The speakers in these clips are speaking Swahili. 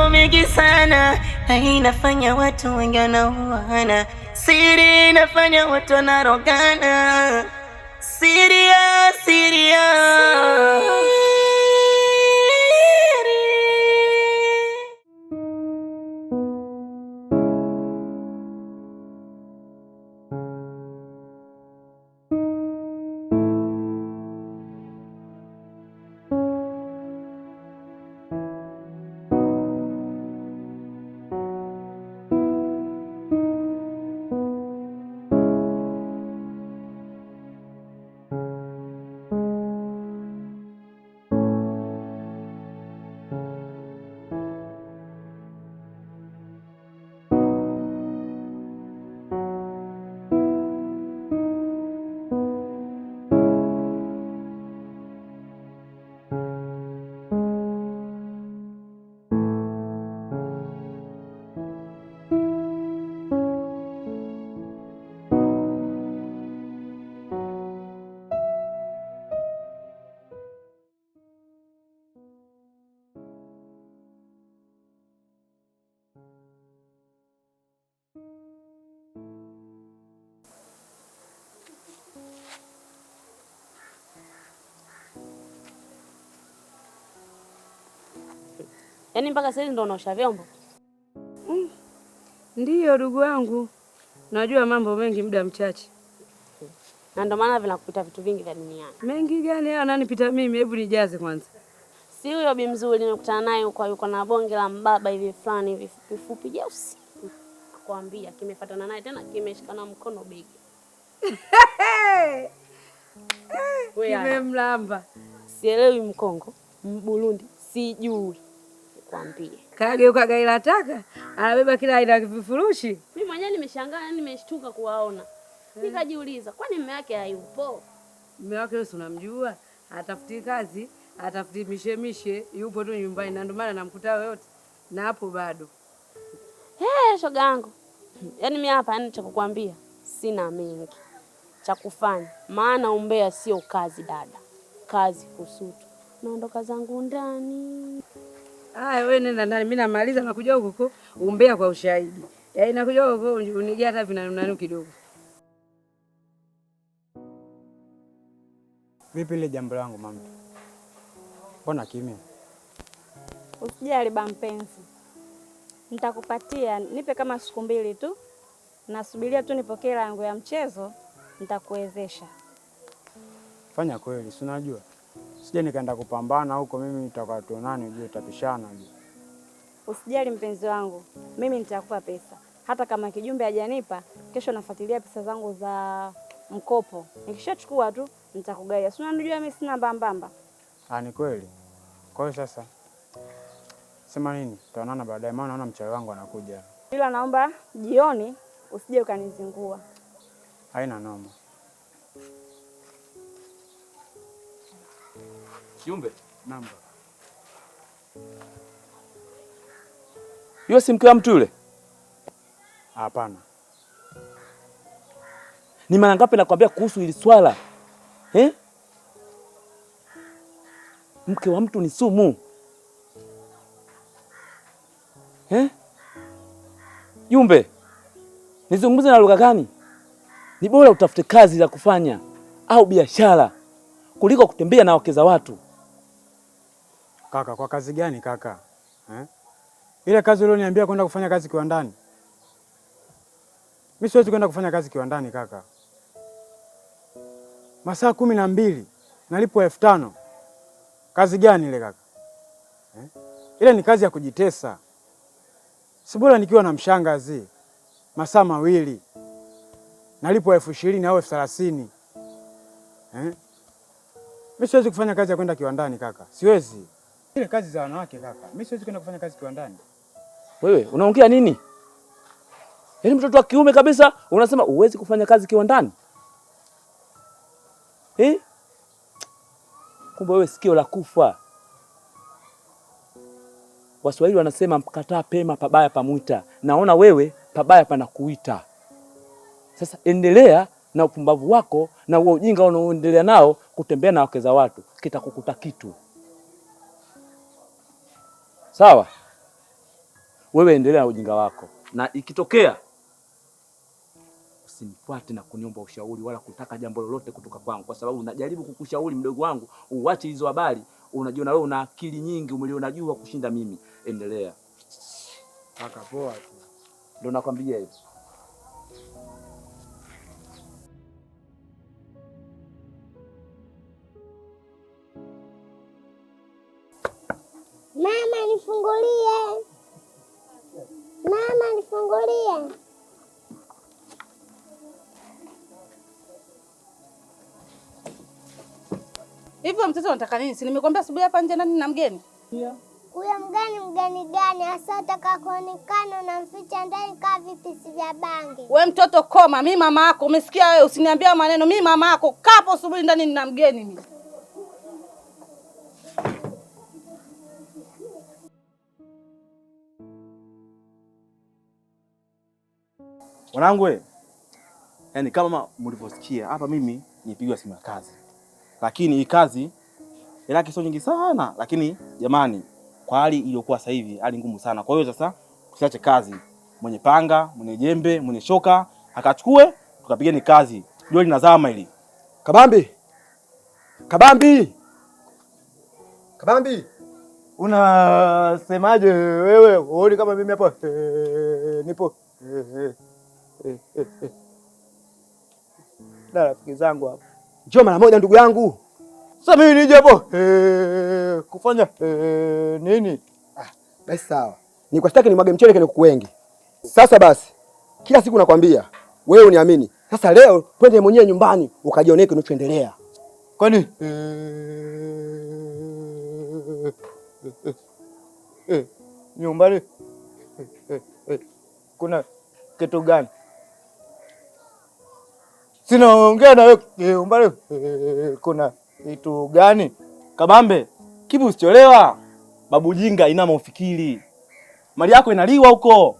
mambo mengi sana, na inafanya watu wengi wanauana. Siri inafanya watu wanarogana. Siria, Siria. Yaani mpaka sasa ndo unaosha vyombo? Ndiyo ndugu wangu. Najua mambo mengi muda mchache. Na ndo maana vinakupita vitu vingi vya duniani. Mengi gani ananipita mimi? Hebu nijaze kwanza. Si huyo bi mzuri nimekutana naye huko, yuko na bonge la mbaba hivi fulani hivi fupi jeusi. Nakwambia kimefuatana naye tena kimeshikana mkono begi. Kimemlamba. Sielewi Mkongo, Burundi, sijui. Nikwambie. Kageuka gaila taka, anabeba kila aina ya vifurushi. Mimi mwenyewe nimeshangaa, nimeshtuka kuwaona. Nikajiuliza, kwani mume wake hayupo? Mume wake wewe unamjua? Atafuti kazi, atafuti mishemishe, yupo tu nyumbani na ndio maana namkuta yote. Na hapo bado. Shoga yangu. Yaani mimi hapa cha kukwambia sina mengi cha kufanya. Maana umbea sio kazi dada. Kazi kusutu. Naondoka zangu ndani. Haya wewe nenda ndani, mimi namaliza na kuja huko umbea kwa ushahidi. Yaani nakuja huko unijia hata vinanunanu kidogo. Vipi ile jambo langu mama? Mbona kimya? Usijali ba mpenzi. Nitakupatia, nipe kama siku 2 tu. Nasubiria tu nipokee hela yangu ya mchezo, nitakuwezesha. Fanya kweli, si unajua. Sije nikaenda kupambana huko mimi nitakuwa tu nani ujue utapishana ujue. Usijali mpenzi wangu. Mimi nitakupa pesa. Hata kama Kijumbe hajanipa, kesho nafuatilia pesa zangu za mkopo. Nikishachukua tu nitakugaia. Si unajua mimi sina mbambamba. Ni kweli. Kwa hiyo sasa sema nini? Tutaonana baadaye maana naona mchawi wangu anakuja. Ila naomba jioni usije ukanizingua. Haina noma. Kijumbe, namba. Yule si mke wa mtu yule? Hapana. Ni mara ngapi nakwambia kuhusu hili swala? Mke wa mtu ni sumu. Jumbe, nizungumze na lugha gani? Ni bora utafute kazi za kufanya au biashara kuliko kutembea na wake za watu. Kaka, kwa kazi gani kaka? Ile kazi ulioniambia kwenda kufanya kazi kiwandani. Mimi siwezi kwenda kufanya kazi kiwandani kaka. Masaa 12 nalipwa 5,000. Kazi gani ile kaka? Ile ni kazi ya kujitesa. Si bora nikiwa na mshangazi masaa 2 nalipwa 20,000 au 30,000. Mimi siwezi kufanya kazi ya kwenda kiwandani kaka. Siwezi. Ile kazi za wanawake kaka. Mimi siwezi kwenda kufanya kazi kiwandani. Wewe unaongea nini? Yaani mtoto wa kiume kabisa unasema uwezi kufanya kazi kiwandani? Kumbe wewe sikio la kufa. Waswahili wanasema mkataa pema pabaya pamuita. Naona wewe pabaya panakuita. Sasa endelea na upumbavu wako na huo ujinga unaoendelea nao kutembea na wake za watu. Kitakukuta kitu. Sawa? wewe endelea na ujinga wako, na ikitokea usinifuate na kuniomba ushauri wala kutaka jambo lolote kutoka kwangu, kwa sababu najaribu kukushauri mdogo wangu uache hizo habari. Unajiona wewe una akili nyingi, umeliona jua kushinda mimi. Endelea. Kaka poa tu. Ndio nakwambia hivyo. Mama nifungulie. Mama nifungulie. Hivyo mtoto unataka nini? Si nimekwambia asubuhi hapa nje nani na mgeni? Ndio. Huyo mgeni gani? Hasa ataka kuonekana unamficha ndani kaa vipisi vya bangi. We mtoto koma, mimi mama yako, umesikia wewe? Usiniambia maneno, mimi mama yako. Kapo asubuhi ndani na mgeni mimi. Wanangu we, yaani kama mlivyosikia hapa, mimi nipigwa simu ya kazi, lakini hii kazi yake sio nyingi sana, lakini jamani, kwa hali iliyokuwa sasa hivi, hali ngumu sana. Kwa hiyo sasa tusiache kazi, mwenye panga, mwenye jembe, mwenye shoka akachukue, tukapigeni kazi. Jua linazama hili. Kabambi, Kabambi, Kabambi, unasemaje wewe? Uone kama mimi hapo nipo na rafiki zangu hapo. Njoo mara moja ndugu yangu. Sasa mimi nije hapo kufanya nini? Basi sawa. Nikwasitaki nimwage mchele kwenye kuku wengi. Sasa basi, kila siku nakwambia wewe uniamini. Sasa leo twende mwenyewe nyumbani ukajionee kinachoendelea. Kwani nyumbani kuna kitu gani? Sinaongea na wewe nyumbani kuna kitu gani? Kabambe, kipi usicholewa? Babu jinga inama ufikiri. Mali yako inaliwa huko.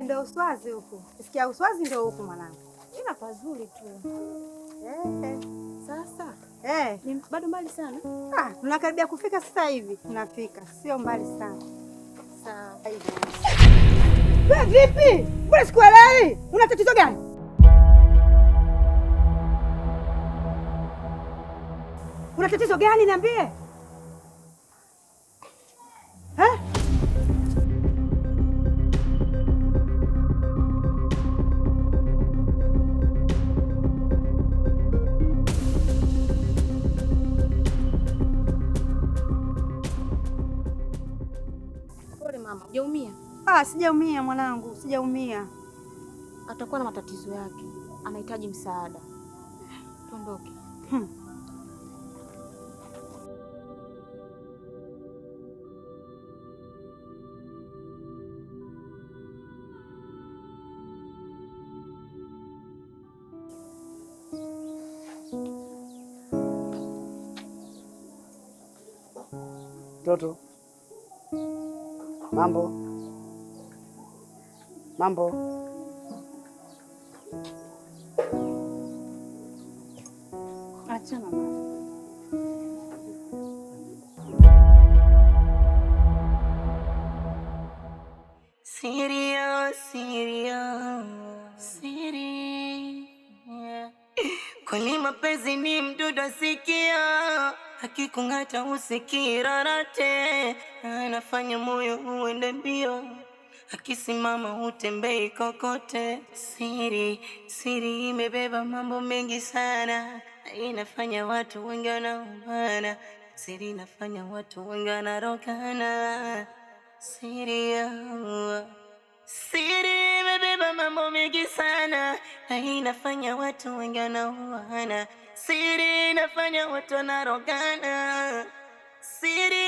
Ndio uswazi huku. Sikia uswazi ndio huku mwanangu. Ila pazuri tu. Sasa. Ni bado mbali sana? Tunakaribia kufika sasa hivi. Tunafika. Sio mbali sana. Sawa. Wewe vipi? Mbona sikuelewi? Una tatizo gani? Una tatizo gani niambie? Hujaumia? Sijaumia mwanangu, sijaumia. Atakuwa na matatizo yake, anahitaji msaada. Tuondoke. Toto. Mambo. Achana mama. Siri. Kweli mapenzi ni mdudu asikia, akikung'ata usikira rate, anafanya moyo uende mbio, akisimama utembei kokote. Siri imebeba mambo mengi sana, inafanya watu wengi wanaumana. Siri inafanya watu wengi wanarogana. Siri imebeba mambo mengi sana, inafanya watu wengi wanauana. Siri inafanya watu wanarogana. Siri